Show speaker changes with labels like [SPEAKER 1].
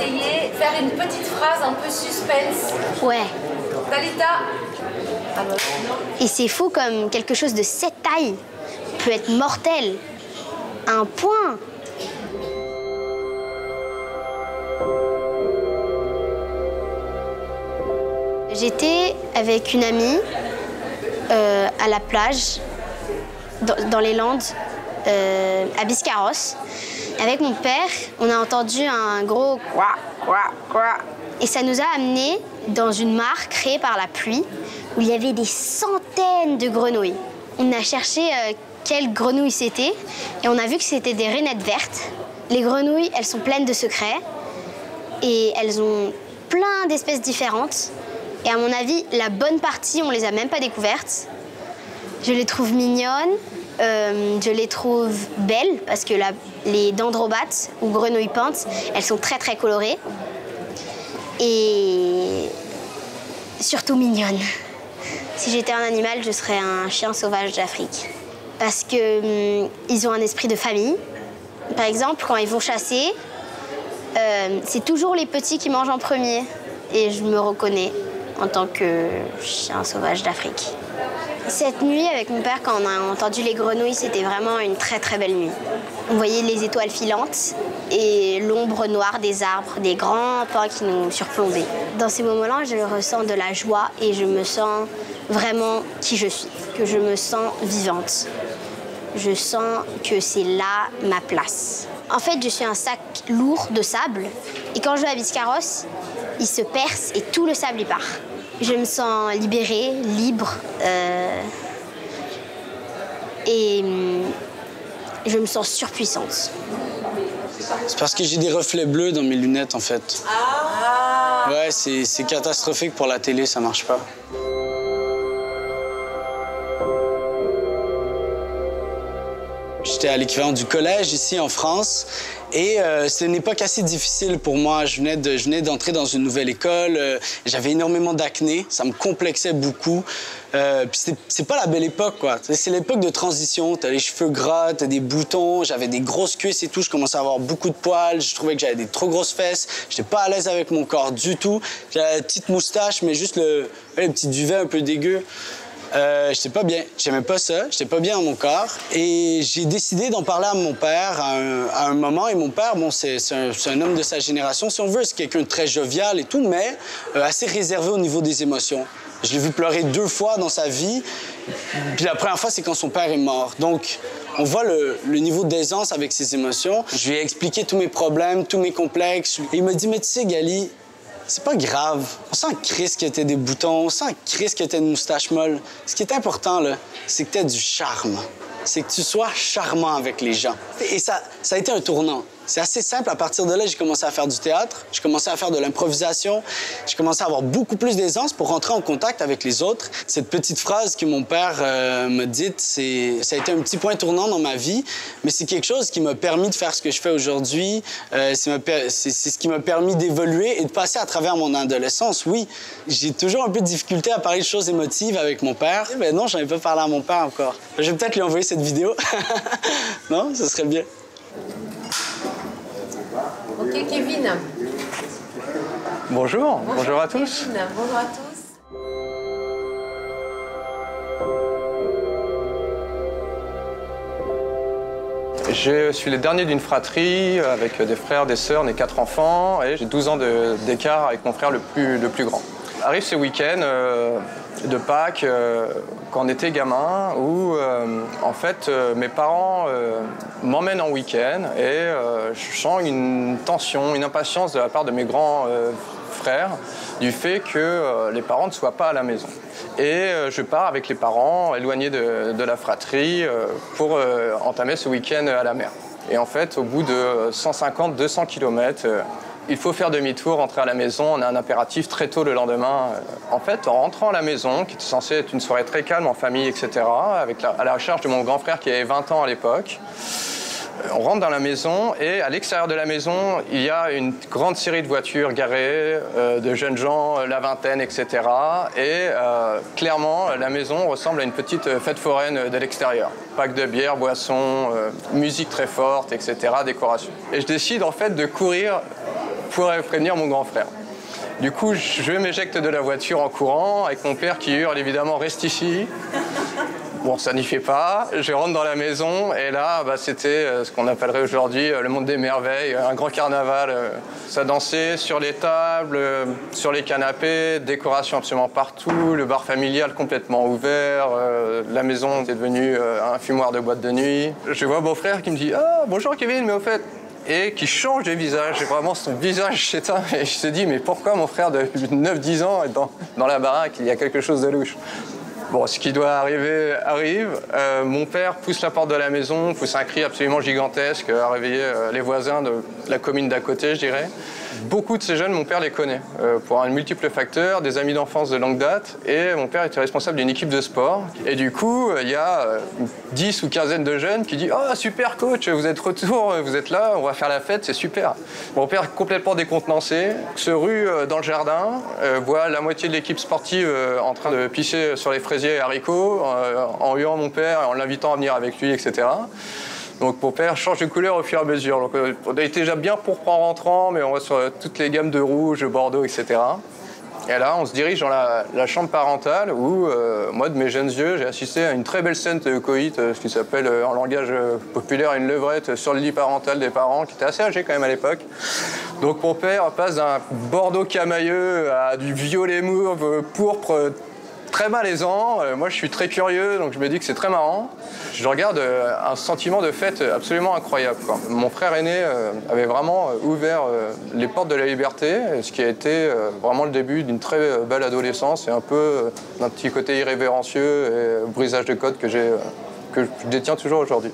[SPEAKER 1] essayer de faire une petite phrase un peu suspense.
[SPEAKER 2] Ouais.
[SPEAKER 1] Talita.
[SPEAKER 2] Et c'est fou comme quelque chose de cette taille peut être mortel. Un point. J'étais avec une amie à la plage, dans les Landes, à Biscarrosse. Avec mon père, on a entendu un gros quoi, quoi, quoi. Et ça nous a amenés dans une mare créée par la pluie, où il y avait des centaines de grenouilles. On a cherché quelles grenouilles c'était, et on a vu que c'était des rainettes vertes. Les grenouilles, elles sont pleines de secrets, et elles ont plein d'espèces différentes. Et à mon avis, la bonne partie, on les a même pas découvertes. Je les trouve mignonnes, je les trouve belles, parce que les dendrobates, ou grenouilles peintes, elles sont très très colorées. Et surtout mignonnes. Si j'étais un animal, je serais un chien sauvage d'Afrique. Parce qu'ils ont un esprit de famille. Par exemple, quand ils vont chasser, c'est toujours les petits qui mangent en premier. Et je me reconnais en tant que chien sauvage d'Afrique. Cette nuit, avec mon père, quand on a entendu les grenouilles, c'était vraiment une très très belle nuit. On voyait les étoiles filantes et l'ombre noire des arbres, des grands pins qui nous surplombaient. Dans ces moments-là, je ressens de la joie et je me sens vraiment qui je suis, que je me sens vivante. Je sens que c'est là ma place. En fait, je suis un sac lourd de sable et quand je vais à Biscarrosse, il se perce et tout le sable y part. Je me sens libérée, libre et je me sens surpuissante.
[SPEAKER 3] C'est parce que j'ai des reflets bleus dans mes lunettes, en fait. Ah. Ouais, c'est catastrophique pour la télé, ça marche pas. J'étais à l'équivalent du collège ici en France et c'était une époque assez difficile pour moi. Je venais d'entrer dans une nouvelle école, j'avais énormément d'acné, ça me complexait beaucoup. Puis c'est pas la belle époque, quoi. C'est l'époque de transition, t'as les cheveux gras, t'as des boutons, j'avais des grosses cuisses et tout, je commençais à avoir beaucoup de poils, je trouvais que j'avais des trop grosses fesses, j'étais pas à l'aise avec mon corps du tout. J'avais la petite moustache, mais juste le petit duvet un peu dégueu. J'étais pas bien, j'aimais pas ça, j'étais pas bien dans mon corps. Et j'ai décidé d'en parler à mon père à un moment. Et mon père, bon, c'est un homme de sa génération, si on veut, c'est quelqu'un de très jovial et tout, mais assez réservé au niveau des émotions. Je l'ai vu pleurer 2 fois dans sa vie. Puis la première fois, c'est quand son père est mort. Donc, on voit le niveau d'aisance avec ses émotions. Je lui ai expliqué tous mes problèmes, tous mes complexes. Et il m'a dit, mais tu sais, Gali, c'est pas grave. On sent Chris que t'as des boutons, on sent Chris que t'as une moustache molle. Ce qui est important, là, c'est que t'aies du charme. C'est que tu sois charmant avec les gens. Et ça a été un tournant. C'est assez simple. À partir de là, j'ai commencé à faire du théâtre, j'ai commencé à faire de l'improvisation, j'ai commencé à avoir beaucoup plus d'aisance pour rentrer en contact avec les autres. Cette petite phrase que mon père m'a dite, ça a été un petit point tournant dans ma vie, mais c'est quelque chose qui m'a permis de faire ce que je fais aujourd'hui. C'est ce qui m'a permis d'évoluer et de passer à travers mon adolescence. Oui, j'ai toujours un peu de difficulté à parler de choses émotives avec mon père. Mais non, j'en ai pas parlé à mon père encore. Je vais peut-être lui envoyer cette vidéo. Non, ce serait bien.
[SPEAKER 1] Ok, Kevin.
[SPEAKER 4] Bonjour, bonjour à tous.
[SPEAKER 1] Kevin, bonjour à tous.
[SPEAKER 4] Je suis le dernier d'une fratrie avec des frères, des sœurs, nés 4 enfants et j'ai 12 ans d'écart avec mon frère le plus grand. Arrive ce week-end de Pâques quand on était gamin où en fait mes parents m'emmènent en week-end et je sens une tension, une impatience de la part de mes grands frères du fait que les parents ne soient pas à la maison. Et je pars avec les parents éloignés de la fratrie pour entamer ce week-end à la mer. Et en fait, au bout de 150-200 km, il faut faire demi-tour, rentrer à la maison. On a un impératif très tôt le lendemain. En fait, en rentrant à la maison, qui était censée être une soirée très calme en famille, etc., à la recherche de mon grand frère qui avait 20 ans à l'époque, on rentre dans la maison et à l'extérieur de la maison, il y a une grande série de voitures garées, de jeunes gens, la vingtaine, etc. Et clairement, la maison ressemble à une petite fête foraine de l'extérieur. Pack de bière, boissons, musique très forte, etc., décoration. Et je décide en fait de courir pourrait prévenir mon grand frère. Du coup, je m'éjecte de la voiture en courant, avec mon père qui hurle évidemment « Reste ici ». Bon, ça n'y fait pas. Je rentre dans la maison et là, c'était ce qu'on appellerait aujourd'hui le monde des merveilles, un grand carnaval. Ça dansait sur les tables, sur les canapés, décoration absolument partout, le bar familial complètement ouvert, la maison était devenue un fumoir de boîte de nuit. Je vois mon frère qui me dit « Ah, bonjour Kevin, mais au fait… » et qui change de visage, et vraiment son visage s'éteint. Et je me dis « Mais pourquoi mon frère de 9-10 ans est dans la baraque? Il y a quelque chose de louche. » Bon, ce qui doit arriver, arrive. Mon père pousse la porte de la maison, pousse un cri absolument gigantesque à réveiller les voisins de la commune d'à côté, je dirais. Beaucoup de ces jeunes, mon père les connaît, pour un multiple facteur, des amis d'enfance de longue date, et mon père était responsable d'une équipe de sport. Et du coup, il y a 10 ou quinzaine de jeunes qui disent « Oh, super coach, vous êtes retour, vous êtes là, on va faire la fête, c'est super ». Mon père, complètement décontenancé, se rue dans le jardin, voit la moitié de l'équipe sportive en train de pisser sur les fraisiers et haricots, en huant mon père, en l'invitant à venir avec lui, etc. Donc mon père change de couleur au fur et à mesure. Donc, on était déjà bien pourpre en rentrant, mais on va sur toutes les gammes de rouge, Bordeaux, etc. Et là, on se dirige dans la chambre parentale où, moi, de mes jeunes yeux, j'ai assisté à une très belle scène de coït, ce qui s'appelle en langage populaire une levrette sur le lit parental des parents, qui était assez âgé quand même à l'époque. Donc mon père passe d'un Bordeaux camailleux à du violet mauve pourpre, très malaisant. Moi, je suis très curieux, donc je me dis que c'est très marrant. Je regarde un sentiment de fête absolument incroyable, quoi. Mon frère aîné avait vraiment ouvert les portes de la liberté, ce qui a été vraiment le début d'une très belle adolescence et un peu d'un petit côté irrévérencieux et brisage de code que je détiens toujours aujourd'hui.